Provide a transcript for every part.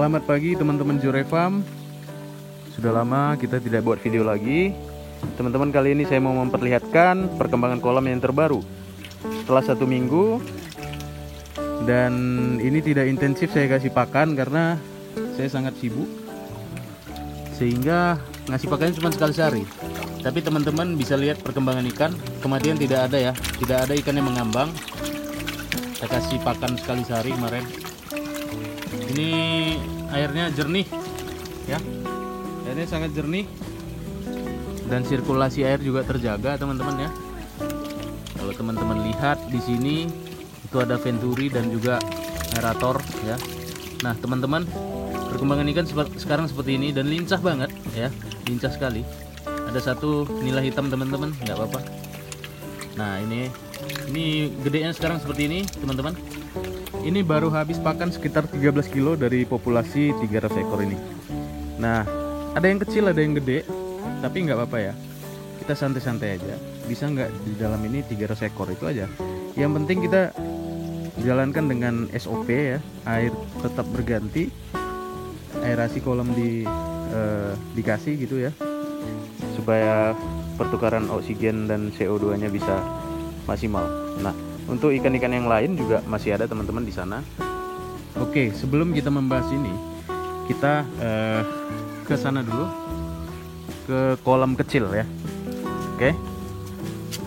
Selamat pagi teman-teman Jure Farm. Sudah lama kita tidak buat video lagi. Teman-teman, kali ini saya mau memperlihatkan perkembangan kolam yang terbaru setelah 1 minggu. Dan ini tidak intensif saya kasih pakan karena saya sangat sibuk, sehingga ngasih pakannya cuma sekali sehari. Tapi teman-teman bisa lihat perkembangan ikan. Kematian tidak ada ya, tidak ada ikan yang mengambang. Saya kasih pakan sekali sehari kemarin. Ini airnya jernih ya, airnya sangat jernih dan sirkulasi air juga terjaga teman-teman ya. Kalau teman-teman lihat di sini itu ada venturi dan juga aerator ya. Nah teman-teman, perkembangan ikan sekarang seperti ini dan lincah banget ya, lincah sekali. Ada satu nila hitam teman-teman, nggak apa-apa. Nah ini gedenya sekarang seperti ini teman-teman. Ini baru habis pakan sekitar 13 kilo dari populasi 300 ekor ini. Nah ada yang kecil ada yang gede, tapi nggak apa-apa ya, kita santai-santai aja. Bisa nggak di dalam ini 300 ekor itu aja. Yang penting kita jalankan dengan SOP ya, air tetap berganti, aerasi kolam dikasih gitu ya, supaya pertukaran oksigen dan CO2 nya bisa maksimal. Nah untuk ikan-ikan yang lain juga masih ada teman-teman di sana. Oke, sebelum kita membahas ini, kita ke sana dulu, ke kolam kecil ya. Oke.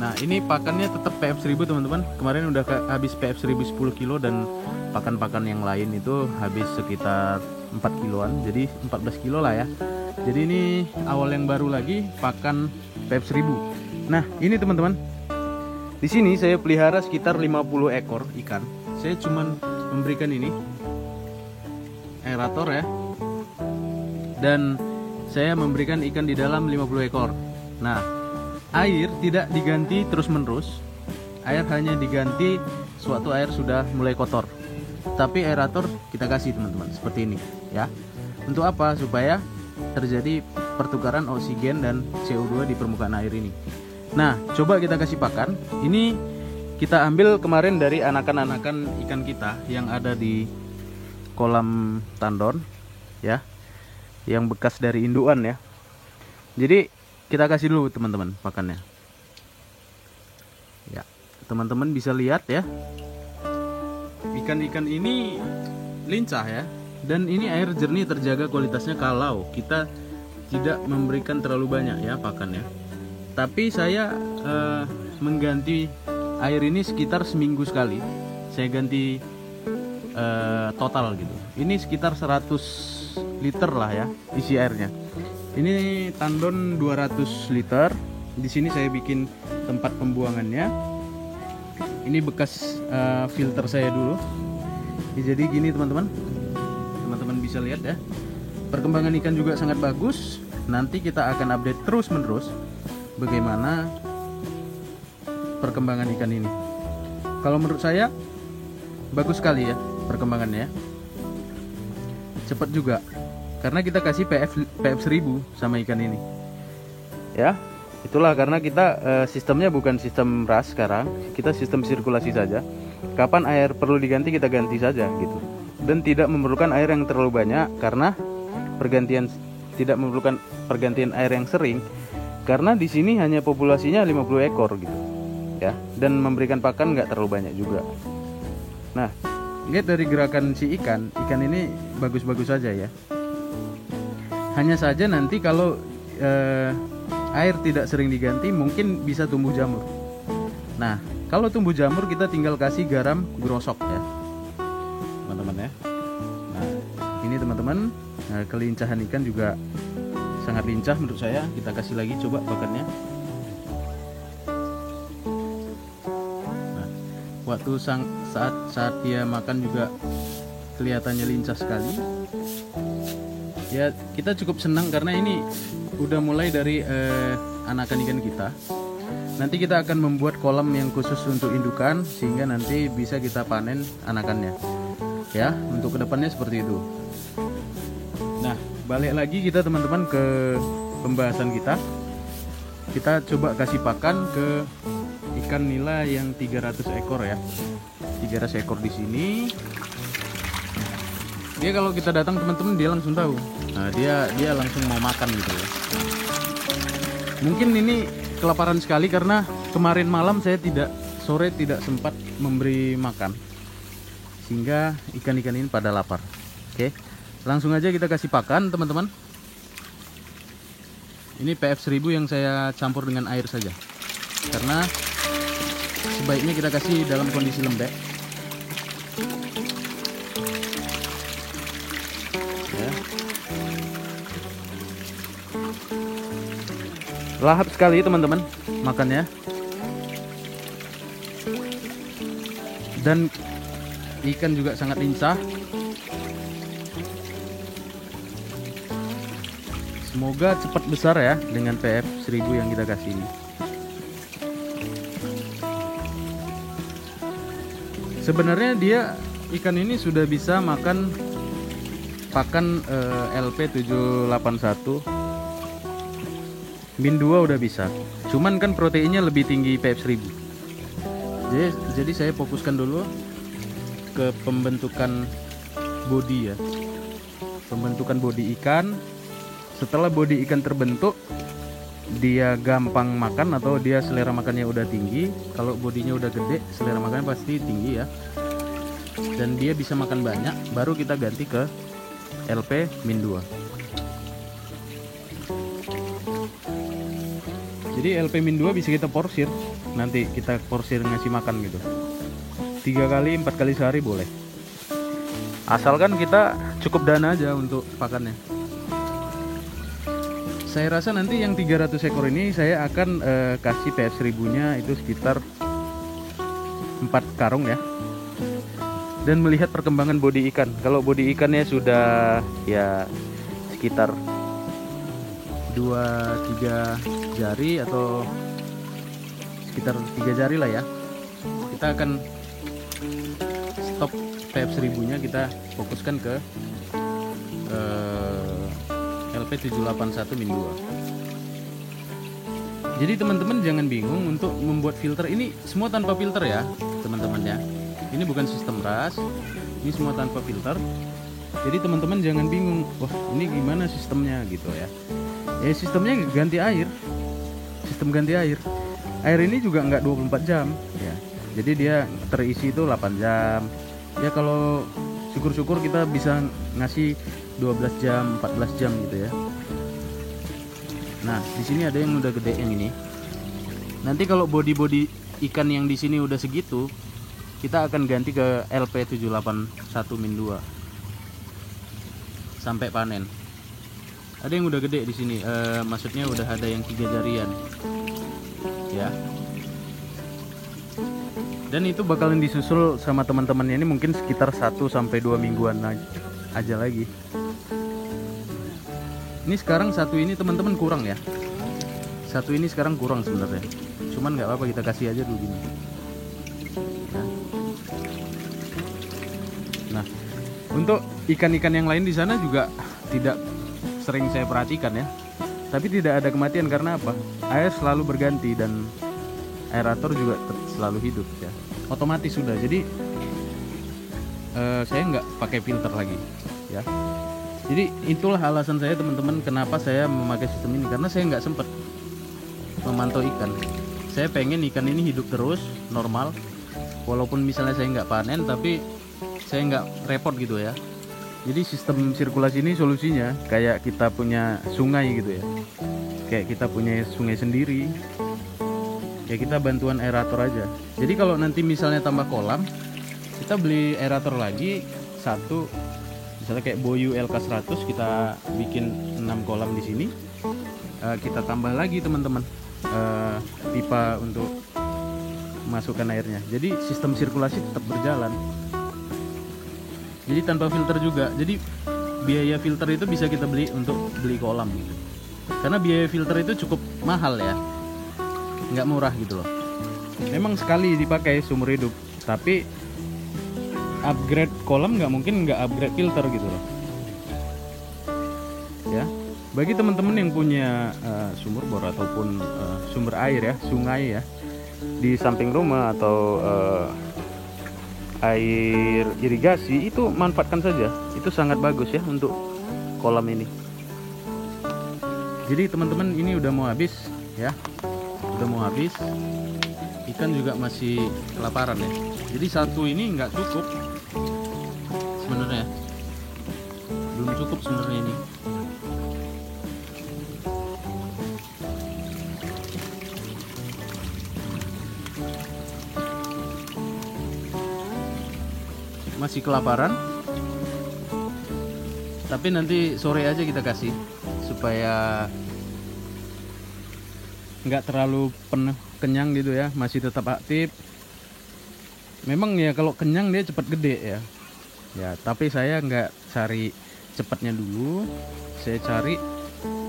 Nah ini pakannya tetap PF 1000 teman-teman. Kemarin udah habis PF 1000 10 kilo dan pakan-pakan yang lain itu habis sekitar 4 kiloan, jadi 14 kilo lah ya. Jadi ini awal yang baru lagi pakan PF 1000. Nah ini teman-teman, di sini saya pelihara sekitar 50 ekor ikan. Saya cuman memberikan ini aerator ya, dan saya memberikan ikan di dalam 50 ekor. Nah air tidak diganti terus-menerus, air hanya diganti suatu air sudah mulai kotor. Tapi aerator kita kasih teman-teman seperti ini ya. Untuk apa? Supaya terjadi pertukaran oksigen dan CO2 di permukaan air ini. Nah coba kita kasih pakan. Ini kita ambil kemarin dari anakan-anakan ikan kita yang ada di kolam tandon ya, yang bekas dari induan ya. Jadi kita kasih dulu teman-teman pakannya ya. Teman-teman bisa lihat ya, ikan-ikan ini lincah ya, dan ini air jernih terjaga kualitasnya kalau kita tidak memberikan terlalu banyak ya pakannya. Tapi saya mengganti air ini sekitar seminggu sekali. Saya ganti total gitu. Ini sekitar 100 liter lah ya isi airnya. Ini tandon 200 liter. Di sini saya bikin tempat pembuangannya. Ini bekas filter saya dulu. Jadi gini teman-teman. Teman-teman bisa lihat ya. Perkembangan ikan juga sangat bagus. Nanti kita akan update terus-menerus bagaimana perkembangan ikan ini. Kalau menurut saya bagus sekali ya perkembangannya, cepat juga karena kita kasih PF 1000 sama ikan ini ya. Itulah karena kita sistemnya bukan sistem ras sekarang, kita sistem sirkulasi saja. Kapan air perlu diganti kita ganti saja gitu, dan tidak memerlukan air yang terlalu banyak karena tidak memerlukan pergantian air yang sering. Karena di sini hanya populasinya 50 ekor gitu ya, dan memberikan pakan nggak terlalu banyak juga. Nah lihat dari gerakan si ikan ini bagus-bagus saja ya. Hanya saja nanti kalau air tidak sering diganti mungkin bisa tumbuh jamur. Nah kalau tumbuh jamur kita tinggal kasih garam grosok ya teman-teman ya. Nah ini teman-teman, kelincahan ikan juga sangat lincah menurut saya. Kita kasih lagi coba pakannya. Nah, waktu saat dia makan juga kelihatannya lincah sekali. Ya kita cukup senang karena ini udah mulai dari anakan ikan kita. Nanti kita akan membuat kolam yang khusus untuk indukan sehingga nanti bisa kita panen anakannya. Ya, untuk kedepannya seperti itu. Nah, balik lagi kita teman-teman ke pembahasan kita. Kita coba kasih pakan ke ikan nila yang 300 ekor ya. 300 ekor di sini. Dia kalau kita datang teman-teman dia langsung tahu. Nah, dia langsung mau makan gitu ya. Mungkin ini kelaparan sekali karena kemarin malam sore tidak sempat memberi makan, sehingga ikan-ikan ini pada lapar. Oke, langsung aja kita kasih pakan teman-teman. Ini PF 1000 yang saya campur dengan air saja, karena sebaiknya kita kasih dalam kondisi lembek ya. Lahap sekali teman-teman makannya, dan ikan juga sangat lincah. Semoga cepat besar ya dengan PF 1000 yang kita kasih ini. Sebenarnya ikan ini sudah bisa makan pakan LP 781 min 2 udah bisa. Cuman kan proteinnya lebih tinggi PF 1000. Jadi saya fokuskan dulu ke pembentukan body ya. Pembentukan body ikan. Setelah body ikan terbentuk, dia gampang makan atau dia selera makannya udah tinggi. Kalau bodinya udah gede, selera makannya pasti tinggi ya. Dan dia bisa makan banyak, baru kita ganti ke LP min 2. Jadi LP min 2 bisa kita porsir. Nanti kita porsir ngasih makan gitu. 3 kali, 4 kali sehari boleh. Asalkan kita cukup dana aja untuk pakannya. Saya rasa nanti yang 300 ekor ini saya akan kasih PF 1000-nya itu sekitar 4 karung ya. Dan melihat perkembangan body ikan. Kalau body ikannya sudah ya sekitar 2-3 jari atau sekitar 3 jari lah ya, kita akan stop PF 1000-nya, kita fokuskan ke LP 781 min 2. Jadi teman-teman jangan bingung untuk membuat filter. Ini semua tanpa filter ya teman-teman ya. Ini bukan sistem ras, ini semua tanpa filter. Jadi teman-teman jangan bingung, wah ini gimana sistemnya gitu ya. Ya sistemnya ganti air, sistem ganti air. Air ini juga nggak 24 jam ya. Jadi dia terisi itu 8 jam. Ya kalau syukur-syukur kita bisa ngasih 12 jam, 14 jam gitu ya. Nah, di sini ada yang udah gede yang ini. Nanti kalau body ikan yang di sini udah segitu, kita akan ganti ke LP 781 min 2 sampai panen. Ada yang udah gede di sini, maksudnya udah ada yang 3 jarian. Ya. Dan itu bakalan disusul sama teman-temannya ini mungkin sekitar 1 sampai 2 mingguan aja lagi. Ini sekarang satu ini teman-teman kurang ya. Satu ini sekarang kurang sebenarnya. Cuman nggak apa-apa, kita kasih aja dulu gini. Nah, untuk ikan-ikan yang lain di sana juga tidak sering saya perhatikan ya. Tapi tidak ada kematian karena apa? Air selalu berganti dan aerator juga selalu hidup ya. Otomatis sudah. Jadi saya nggak pakai filter lagi ya. Jadi itulah alasan saya teman-teman kenapa saya memakai sistem ini, karena saya nggak sempat memantau ikan. Saya pengen ikan ini hidup terus normal, walaupun misalnya saya nggak panen, tapi saya nggak repot gitu ya. Jadi sistem sirkulasi ini solusinya kayak kita punya sungai gitu ya, kayak kita punya sungai sendiri, kayak kita bantuan aerator aja. Jadi kalau nanti misalnya tambah kolam, kita beli aerator lagi satu. Misalnya kayak Boyu LK100, kita bikin 6 kolam di sini, kita tambah lagi teman-teman pipa untuk masukkan airnya. Jadi sistem sirkulasi tetap berjalan. Jadi tanpa filter juga. Jadi biaya filter itu bisa kita beli untuk beli kolam gitu. Karena biaya filter itu cukup mahal ya, nggak murah gitu loh. Memang sekali dipakai seumur hidup, tapi upgrade kolam nggak mungkin nggak upgrade filter gitu loh ya. Bagi teman-teman yang punya sumur bor ataupun sumber air ya, sungai ya, di samping rumah atau air irigasi, itu manfaatkan saja. Itu sangat bagus ya untuk kolam ini. Jadi teman-teman, ini udah mau habis ya, udah mau habis. Ikan juga masih kelaparan ya. Jadi satu ini nggak cukup sebenarnya, belum cukup sebenarnya ini. Masih kelaparan, tapi nanti sore aja kita kasih supaya nggak terlalu penuh kenyang gitu ya, masih tetap aktif. Memang ya kalau kenyang dia cepat gede ya. Ya, tapi saya nggak cari cepatnya dulu, saya cari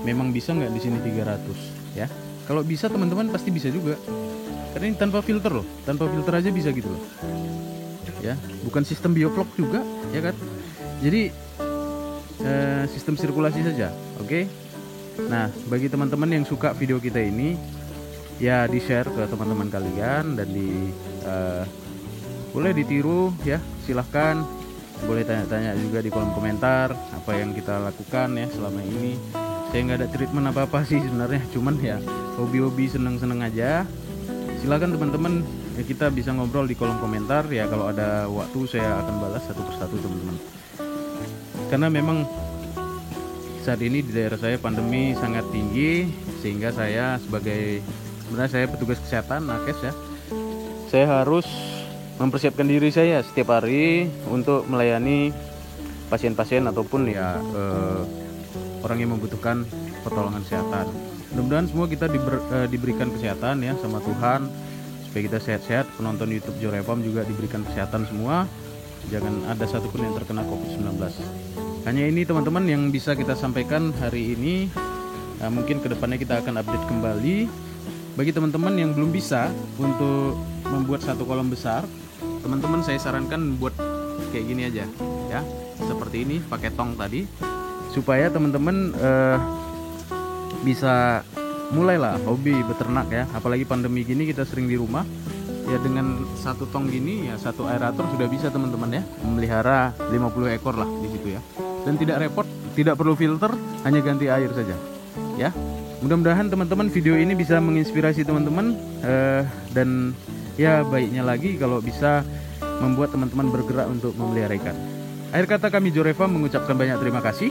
memang bisa nggak di sini 300 ya. Kalau bisa teman-teman pasti bisa juga, karena ini tanpa filter loh, tanpa filter aja bisa gitu loh. Ya, bukan sistem bioflok juga ya kan. Jadi sistem sirkulasi saja, oke. Nah, bagi teman-teman yang suka video kita ini ya, di share ke teman-teman kalian dan boleh ditiru ya, silahkan. Boleh tanya-tanya juga di kolom komentar apa yang kita lakukan ya selama ini. Saya nggak ada treatment apa-apa sih sebenarnya, cuman ya hobi-hobi, seneng-seneng aja. Silahkan teman-teman, ya, kita bisa ngobrol di kolom komentar ya. Kalau ada waktu saya akan balas satu persatu teman-teman, karena memang saat ini di daerah saya pandemi sangat tinggi, sehingga saya sebenarnya saya petugas kesehatan nakes ya, saya harus mempersiapkan diri saya setiap hari untuk melayani pasien-pasien ataupun ya orang yang membutuhkan pertolongan kesehatan. Mudah-mudahan semua kita diberikan kesehatan ya sama Tuhan, supaya kita sehat-sehat. Penonton YouTube Jorevam juga diberikan kesehatan semua, jangan ada satupun yang terkena COVID-19. Hanya ini teman-teman yang bisa kita sampaikan hari ini. Mungkin kedepannya kita akan update kembali. Bagi teman-teman yang belum bisa untuk membuat satu kolam besar, teman-teman saya sarankan buat kayak gini aja ya, seperti ini, pakai tong tadi, supaya teman-teman bisa mulailah hobi beternak ya. Apalagi pandemi gini kita sering di rumah ya, dengan satu tong gini ya, satu aerator sudah bisa teman-teman ya memelihara 50 ekor lah di situ ya. Dan tidak repot, tidak perlu filter, hanya ganti air saja ya. Mudah-mudahan teman-teman video ini bisa menginspirasi teman-teman, dan ya baiknya lagi kalau bisa membuat teman-teman bergerak untuk memelihara ikan. Akhir kata kami Jorevam mengucapkan banyak terima kasih.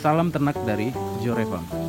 Salam ternak dari Jorevam.